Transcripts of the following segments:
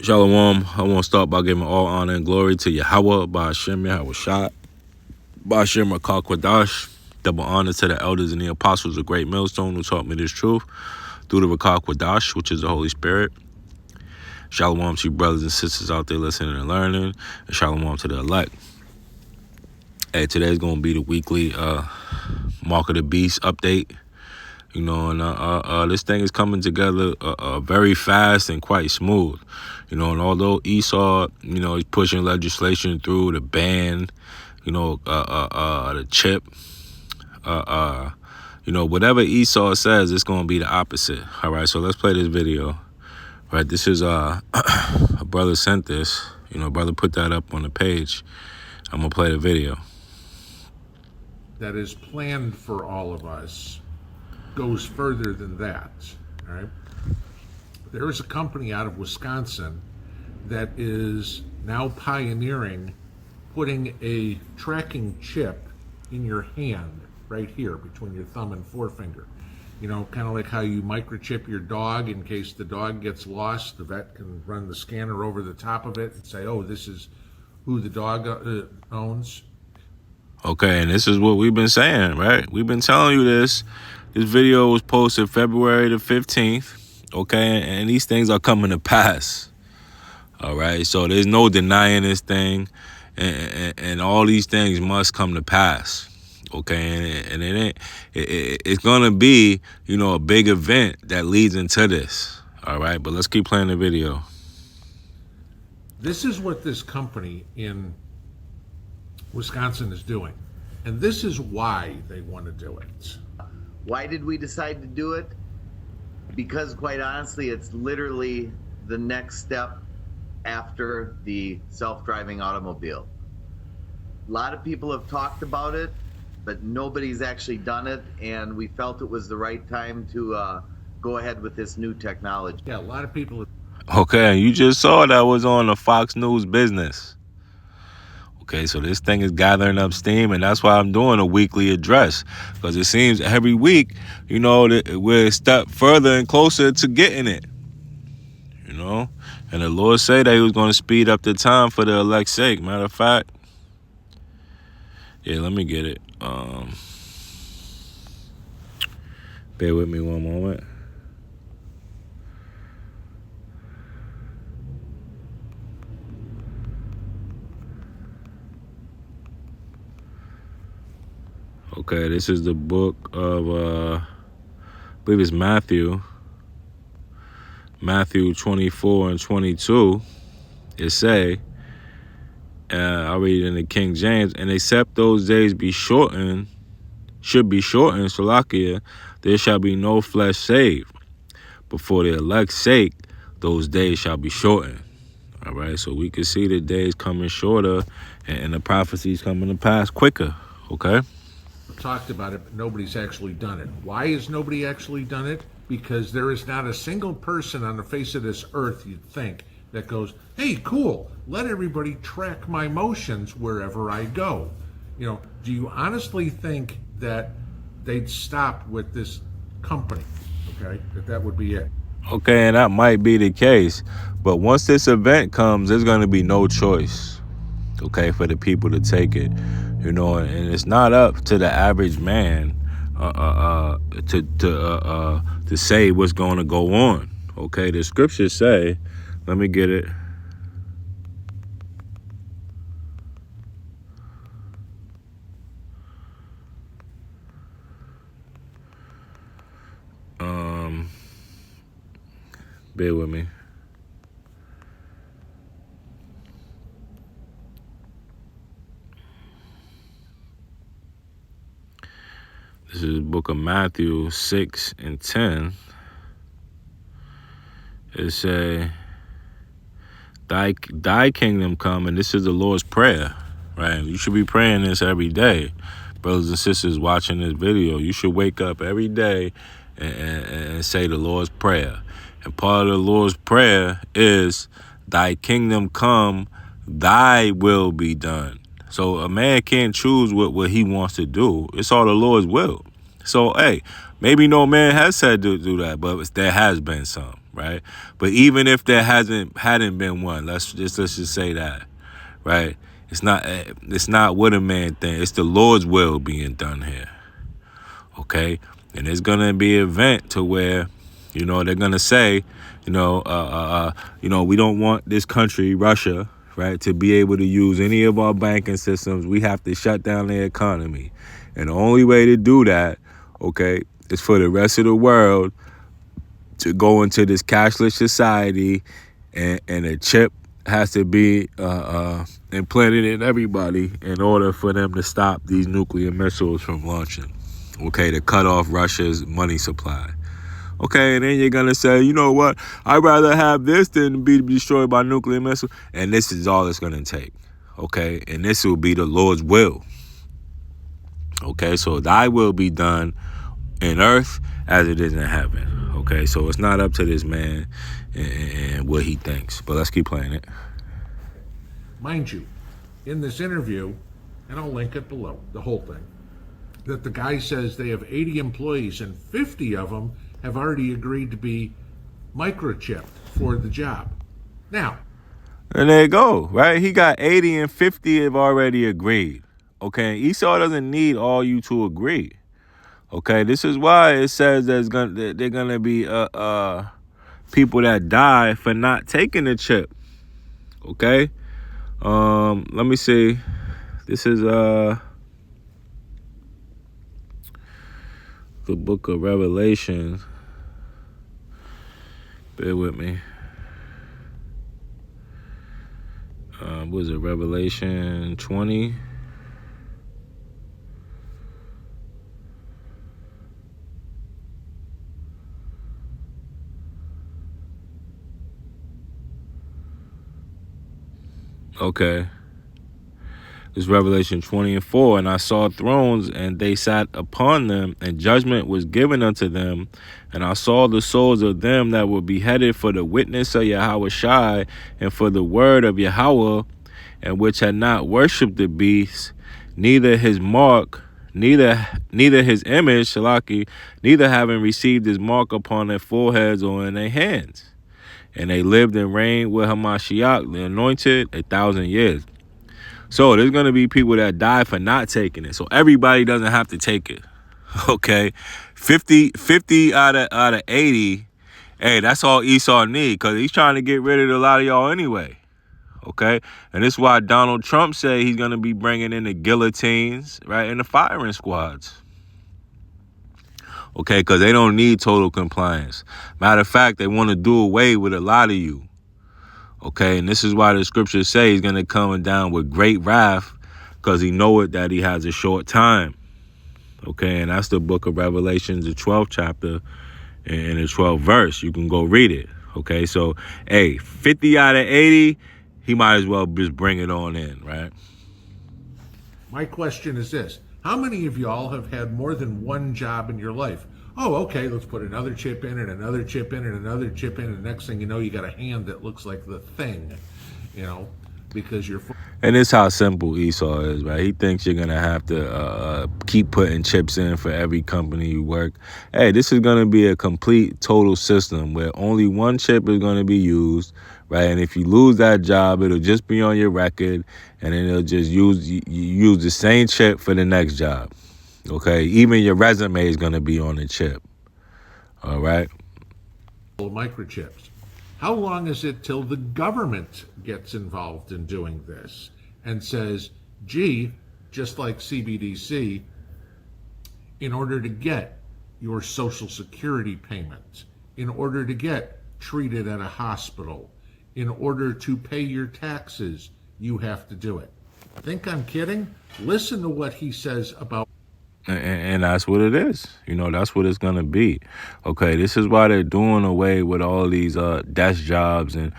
Shalom. I want to start by giving all honor and glory to Yahweh, Ba'ashem Yahushua, Ba'ashem Rakak. Double honor to the elders and the apostles of Great Millstone who taught me this truth through the Rakak Wadash, which is the Holy Spirit. Shalom to you brothers and sisters out there listening and learning, and shalom to the elect. Hey, today's going to be the weekly Mark of the Beast update. You know, and this thing is coming together very fast and quite smooth. You know, and although Esau, you know, is pushing legislation through to ban, you know, the chip, you know, whatever Esau says, it's going to be the opposite. All right, so let's play this video. All right, this is a brother sent this. You know, brother put that up on the page. I'm going to play the video. That is planned for all of us goes further than that. All right. There is a company out of Wisconsin that is now pioneering putting a tracking chip in your hand right here between your thumb and forefinger. You know, kind of like how you microchip your dog in case the dog gets lost. The vet can run the scanner over the top of it and say, oh, this is who the dog owns. Okay, and this is what we've been saying, right? We've been telling you this. This video was posted February the 15th, okay? And these things are coming to pass, all right? So there's no denying this thing, and all these things must come to pass, okay? And it's going to be, you know, a big event that leads into this, all right? But let's keep playing the video. This is what this company in Wisconsin is doing, and this is why they want to do it. Why did we decide to do it? Because quite honestly, it's literally the next step after the self-driving automobile. A lot of people have talked about it, but nobody's actually done it, and we felt it was the right time to go ahead with this new technology. Yeah, a lot of people. Okay, you just saw that was on the Fox News Business. Okay, so this thing is gathering up steam, and that's why I'm doing a weekly address, because it seems every week, you know, that we're a step further and closer to getting it, you know, and the Lord said that he was going to speed up the time for the elect's sake. Matter of fact, yeah, let me get it. Bear with me one moment. Okay, this is the book of, I believe it's Matthew 24 and 22. It say, I'll read it in the King James, and except those days should be shortened, Salakia, there shall be no flesh saved. But for the elect's sake, those days shall be shortened. All right, so we can see the days coming shorter and the prophecies coming to pass quicker, okay? Talked about it, but nobody's actually done it. Why has nobody actually done it? Because there is not a single person on the face of this earth, you'd think, that goes, hey, cool, let everybody track my motions wherever I go. You know, do you honestly think that they'd stop with this company? Okay, that would be it. Okay, and that might be the case. But once this event comes, there's going to be no choice, okay, for the people to take it. You know, and it's not up to the average man to say what's going to go on. Okay, the scriptures say, let me get it. Bear with me. This is the book of Matthew 6 and 10. It say, thy kingdom come, and this is the Lord's prayer, right? You should be praying this every day. Brothers and sisters watching this video, you should wake up every day and say the Lord's prayer. And part of the Lord's prayer is, thy kingdom come, thy will be done. So a man can't choose what he wants to do. It's all the Lord's will. So, hey, maybe no man has said to do that, but there has been some. right? But even if there hadn't been one, let's just say that, right? It's not what a man thinks. It's the Lord's will being done here, okay? And it's gonna be an event to where, they're gonna say, we don't want this country, Russia, right, to be able to use any of our banking systems. We have to shut down their economy, and the only way to do that, okay, is for the rest of the world to go into this cashless society, and a chip has to be implanted in everybody in order for them to stop these nuclear missiles from launching, okay, to cut off Russia's money supply. Okay, and then you're going to say, you know what, I'd rather have this than be destroyed by nuclear missile. And this is all it's going to take, okay? And this will be the Lord's will. Okay, so thy will be done in earth as it is in heaven. Okay, so it's not up to this man and what he thinks. But let's keep playing it. Mind you, in this interview, and I'll link it below, the whole thing, that the guy says they have 80 employees and 50 of them have already agreed to be microchipped for the job. Now, and there you go, right? He got 80 and 50 have already agreed. Okay, Esau doesn't need all you to agree. Okay, this is why it says they're gonna be people that die for not taking the chip. Okay, let me see. This is the book of Revelation. Bear with me. What is it? Revelation 20. Okay. It's Revelation 20:4. And I saw thrones, and they sat upon them, and judgment was given unto them. And I saw the souls of them that were beheaded for the witness of Yahweh Shai, and for the word of Yahweh, and which had not worshipped the beast, neither his mark, neither his image, Shalaki, neither having received his mark upon their foreheads or in their hands. And they lived and reigned with Hamashiach, the anointed, 1,000 years. So there's going to be people that die for not taking it. So everybody doesn't have to take it. Okay? 50 out of 80, hey, that's all Esau need, because he's trying to get rid of a lot of y'all anyway. Okay? And this is why Donald Trump said he's going to be bringing in the guillotines, right, and the firing squads. Okay? Because they don't need total compliance. Matter of fact, they want to do away with a lot of you. Okay, and this is why the scriptures say he's going to come down with great wrath, because he knoweth that he has a short time. Okay, and that's the book of Revelation, the 12th chapter and the 12th verse. You can go read it. Okay, so, hey, 50 out of 80, he might as well just bring it on in, right? my question is this. How many of y'all have had more than one job in your life? Oh, okay, let's put another chip in and another chip in and another chip in, and the next thing you know, you got a hand that looks like the thing, because you're... And it's how simple Esau is, right? He thinks you're going to have to keep putting chips in for every company you work. Hey, this is going to be a complete, total system where only one chip is going to be used, right? And if you lose that job, it'll just be on your record, and then it'll just use the same chip for the next job. Okay, even your resume is going to be on the chip. All right. Microchips. How long is it till the government gets involved in doing this and says, gee, just like CBDC, in order to get your Social Security payments, in order to get treated at a hospital, in order to pay your taxes, you have to do it. Think I'm kidding? Listen to what he says about... And that's what it is. That's what it's going to be. Okay, this is why they're doing away with all these desk jobs and,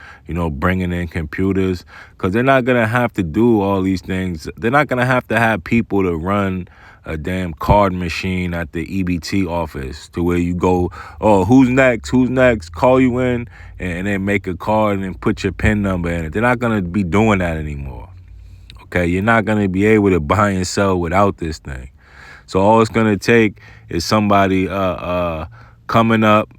bringing in computers, because they're not going to have to do all these things. They're not going to have people to run a damn card machine at the EBT office to where you go, oh, who's next, call you in, and then make a card and then put your PIN number in it. They're not going to be doing that anymore. Okay, you're not going to be able to buy and sell without this thing. So all it's going to take is somebody coming up,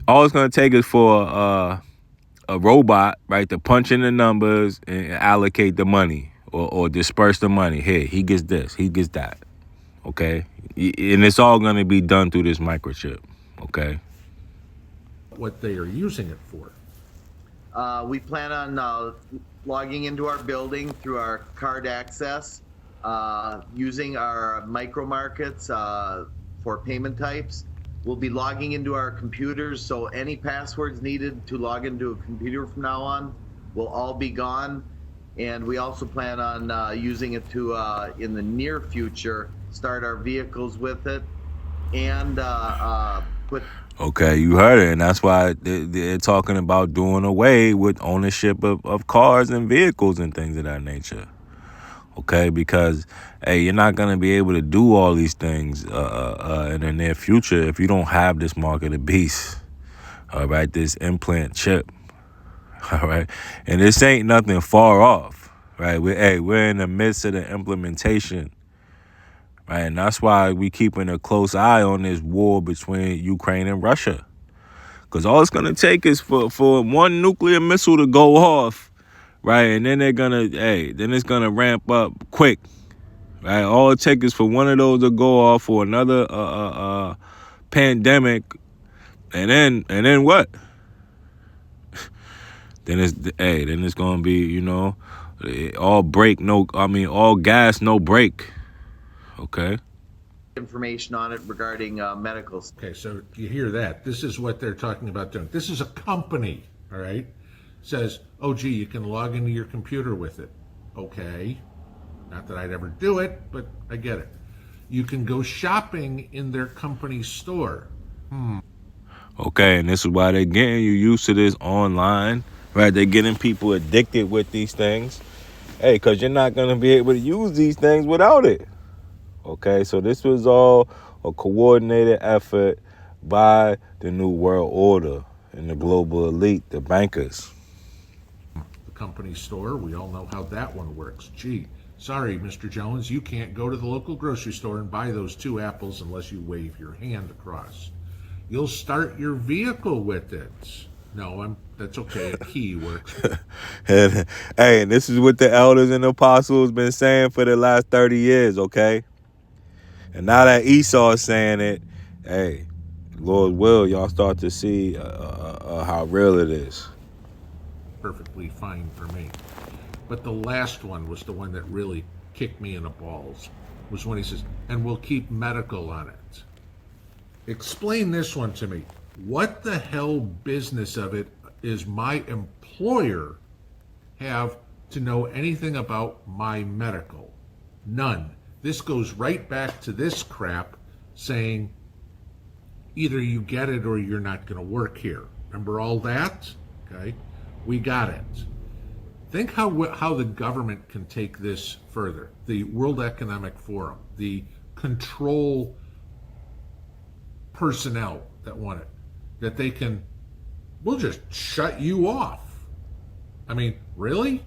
All it's gonna take is for a robot, right, to punch in the numbers and allocate the money or disperse the money. Here, he gets this, he gets that. Okay, and it's all gonna be done through this microchip. Okay. What they are using it for. We plan on logging into our building through our card access, using our micro markets for payment types. We'll be logging into our computers, so any passwords needed to log into a computer from now on will all be gone. And we also plan on using it to, in the near future, start our vehicles with it and put. Okay, you heard it, and that's why they're talking about doing away with ownership of cars and vehicles and things of that nature. Okay, because hey, you're not gonna be able to do all these things in the near future if you don't have this mark of the beast. All right, this implant chip. All right, and this ain't nothing far off. Right, we're in the midst of the implementation. Right, and that's why we keeping a close eye on this war between Ukraine and Russia. Because all it's going to take is for one nuclear missile to go off, right? And then then it's going to ramp up quick, right? All it takes is for one of those to go off for another pandemic. And then what? then it's going to be, all gas, no brake. Okay. Information on it regarding medical. Okay, so you hear that. This is what they're talking about doing. This is a company, all right? Says, oh, gee, you can log into your computer with it. Okay. Not that I'd ever do it, but I get it. You can go shopping in their company store. Okay, and this is why they're getting you used to this online, right? They're getting people addicted with these things. Hey, because you're not going to be able to use these things without it. Okay, so this was all a coordinated effort by the New World Order and the global elite, the bankers. The company store, we all know how that one works. Gee, sorry, Mr. Jones, you can't go to the local grocery store and buy those 2 apples unless you wave your hand across. You'll start your vehicle with it. No, that's okay. A key works. And this is what the elders and the apostles been saying for the last 30 years, okay? And now that Esau is saying it, hey, Lord will, y'all start to see how real it is. Perfectly fine for me. But the last one was the one that really kicked me in the balls, was when he says, and we'll keep medical on it. Explain this one to me. What the hell business of it is my employer have to know anything about my medical? None. This goes right back to this crap saying either you get it or you're not going to work here. Remember all that? Okay, we got it. Think how the government can take this further. The World Economic Forum, the control personnel that want it, that they can, we'll just shut you off. I mean, really?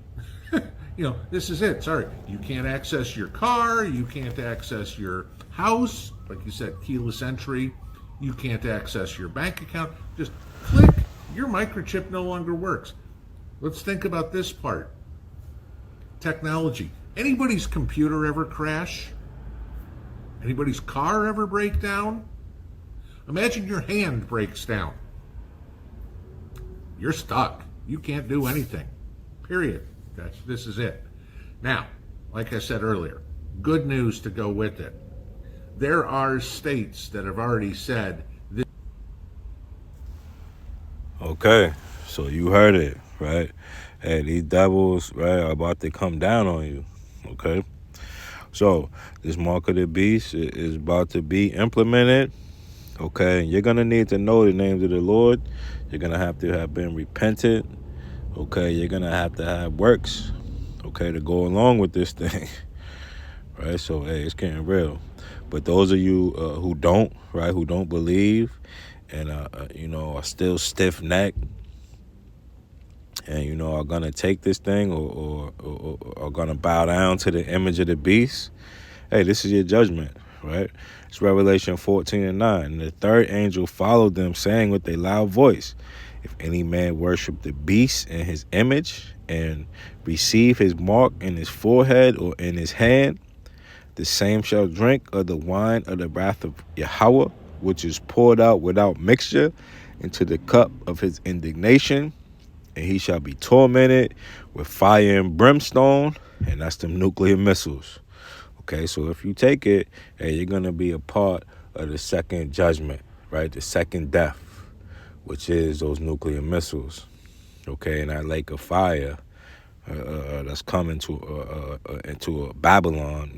This is it. Sorry, you can't access your car. You can't access your house. Like you said, keyless entry. You can't access your bank account. Just click. Your microchip no longer works. Let's think about this part. Technology. Anybody's computer ever crash? Anybody's car ever break down? Imagine your hand breaks down. You're stuck. You can't do anything. Period. This is it. Now, like I said earlier, good news to go with it. There are states that have already said this. Okay, so you heard it, right? Hey, these devils, right, are about to come down on you, okay? So this mark of the beast is about to be implemented, okay? And you're going to need to know the names of the Lord. You're going to have been repentant. Okay, you're going to have works, okay, to go along with this thing, right? So, hey, it's getting real. But those of you who don't, right, who don't believe and, are still stiff-necked and, are going to take this thing or are going to bow down to the image of the beast, hey, this is your judgment, right? It's Revelation 14:9. And the third angel followed them, saying with a loud voice, if any man worship the beast in his image and receive his mark in his forehead or in his hand, the same shall drink of the wine of the wrath of Yahweh, which is poured out without mixture into the cup of his indignation, and he shall be tormented with fire and brimstone, and that's them nuclear missiles. Okay, so if you take it, hey, you're going to be a part of the second judgment, right? The second death, which is those nuclear missiles, okay? And that lake of fire that's coming into Babylon,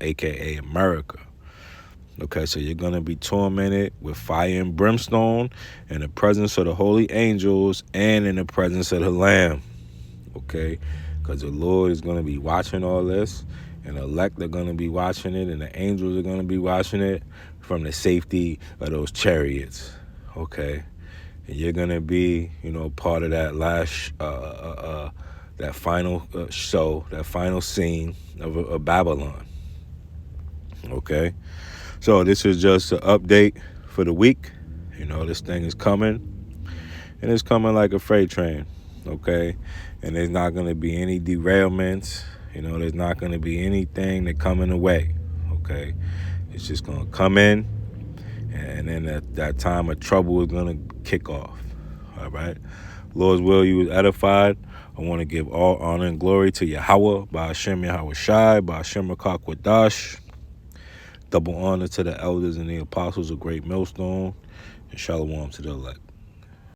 a.k.a. America. Okay, so you're going to be tormented with fire and brimstone in the presence of the holy angels and in the presence of the Lamb. Okay, because the Lord is going to be watching all this, and the elect are going to be watching it, and the angels are going to be watching it from the safety of those chariots. Okay, and you're going to be, part of that last, that final show, that final scene of Babylon. Okay. So this is just an update for the week. This thing is coming, and it's coming like a freight train, okay? And there's not going to be any derailments. There's not going to be anything that come in the way, okay? It's just going to come in, and then that time of trouble is going to kick off, all right? Lord's will, you was edified. I want to give all honor and glory to Yahweh, by Hashem Yahweh Shai, by Hashem Kwadash. Double honor to the elders and the apostles of Great Millstone, and shalom to the elect.